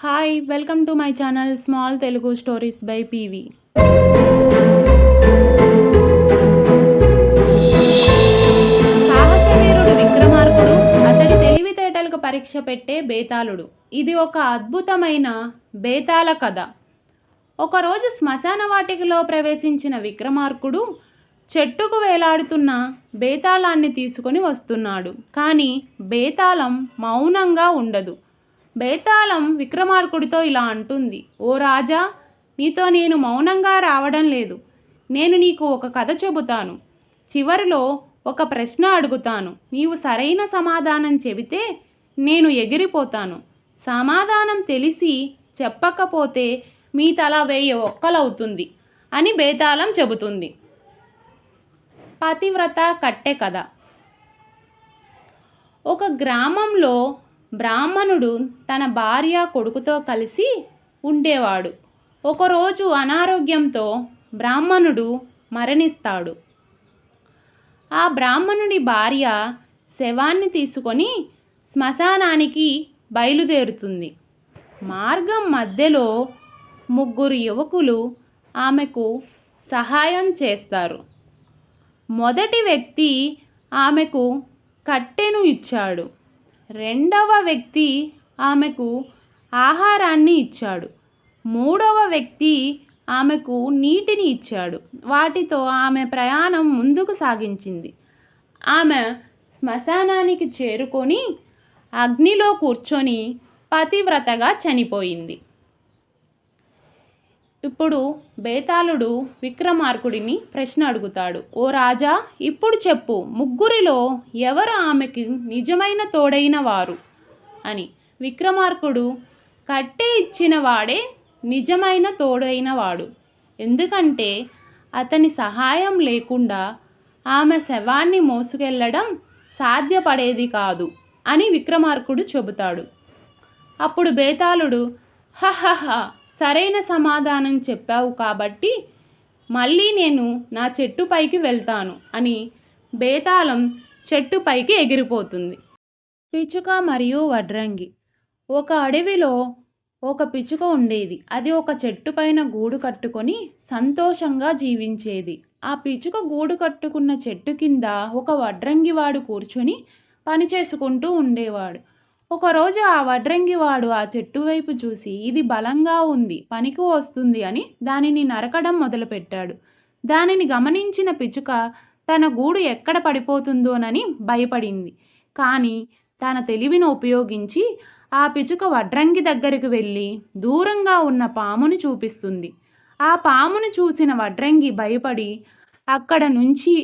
Hi welcome to my channel small Telugu stories by PV. సాహసవీరుడు విక్రమార్కుడు, అతడి తెలివితేటలకు పరీక్ష పెట్టే బేతాళుడు. ఇది ఒక అద్భుతమైన బేతాళ కథ. ఒకరోజు శ్మశాన వాటికలో ప్రవేశించిన విక్రమార్కుడు చెట్టుకు వేలాడుతున్న బేతాళాన్ని తీసుకొని వస్తున్నాడు. కానీ బేతాళం మౌనంగా ఉండదు. బేతాళం విక్రమార్కుడితో ఇలా అంటుంది, ఓ రాజా, నీతో నేను మౌనంగా రావడం లేదు. నేను నీకు ఒక కథ చెబుతాను. చివరిలో ఒక ప్రశ్న అడుగుతాను. నీవు సరైన సమాధానం చెబితే నేను ఎగిరిపోతాను. సమాధానం తెలిసి చెప్పకపోతే మీ తల 1000 ఒక్కలవుతుంది అని బేతాళం చెబుతుంది. పతివ్రత కట్టె కథ. ఒక గ్రామంలో బ్రాహ్మణుడు తన భార్య కొడుకుతో కలిసి ఉండేవాడు. ఒకరోజు అనారోగ్యంతో బ్రాహ్మణుడు మరణిస్తాడు. ఆ బ్రాహ్మణుడి భార్య శవాన్ని తీసుకొని శ్మశానానికి బయలుదేరుతుంది. మార్గం మధ్యలో 3 యువకులు ఆమెకు సహాయం చేస్తారు. మొదటి వ్యక్తి ఆమెకు కట్టెను ఇచ్చాడు. రెండవ వ్యక్తి ఆమెకు ఆహారాన్ని ఇచ్చాడు. మూడవ వ్యక్తి ఆమెకు నీటిని ఇచ్చాడు. వాటితో ఆమె ప్రయాణం ముందుకు సాగించింది. ఆమె శ్మశానానికి చేరుకొని అగ్నిలో కూర్చొని పతివ్రతగా చనిపోయింది. ఇప్పుడు బేతాళుడు విక్రమార్కుడిని ప్రశ్న అడుగుతాడు, ఓ రాజా, ఇప్పుడు చెప్పు, 3 ఎవరు ఆమెకి నిజమైన తోడైన వారు అని. విక్రమార్కుడు, కట్టె ఇచ్చిన వాడే నిజమైన తోడైన వాడు. ఎందుకంటే అతని సహాయం లేకుండా ఆమె శవాన్ని మోసుకెళ్ళడం సాధ్యపడేది కాదు అని విక్రమార్కుడు చెబుతాడు. అప్పుడు బేతాళుడు, హహహ, సరైన సమాధానం చెప్పావు కాబట్టి మళ్ళీ నేను నా చెట్టుపైకి వెళ్తాను అని బేతాళం చెట్టుపైకి ఎగిరిపోతుంది. పిచుక మరియు వడ్రంగి. ఒక అడవిలో ఒక పిచుక ఉండేది. అది ఒక చెట్టు పైన గూడు కట్టుకొని సంతోషంగా జీవించేది. ఆ పిచుక గూడు కట్టుకున్న చెట్టు కింద ఒక వడ్రంగివాడు కూర్చొని పని చేసుకుంటూ ఉండేవాడు. ఒకరోజు ఆ వడ్రంగివాడు ఆ చెట్టు వైపు చూసి, ఇది బలంగా ఉంది, పనికి వస్తుంది అని దానిని నరకడం మొదలుపెట్టాడు. దానిని గమనించిన పిచుక తన గూడు ఎక్కడ పడిపోతుందోనని భయపడింది. కానీ తన తెలివిని ఉపయోగించి ఆ పిచుక వడ్రంగి దగ్గరికి వెళ్ళి దూరంగా ఉన్న పాముని చూపిస్తుంది. ఆ పాముని చూసిన వడ్రంగి భయపడి అక్కడ నుంచి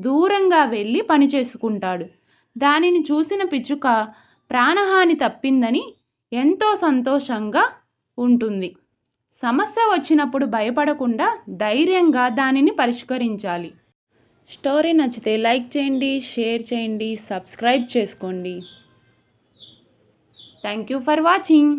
దూరంగా వెళ్ళి పని చేసుకుంటాడు. దానిని చూసిన పిచుక ప్రాణహాని తప్పిందని ఎంతో సంతోషంగా ఉంటుంది. సమస్య వచ్చినప్పుడు భయపడకుండా ధైర్యంగా దానిని పరిష్కరించాలి. స్టోరీ నచ్చితే లైక్ చేయండి, షేర్ చేయండి, సబ్స్క్రైబ్ చేసుకోండి. Thank you for watching.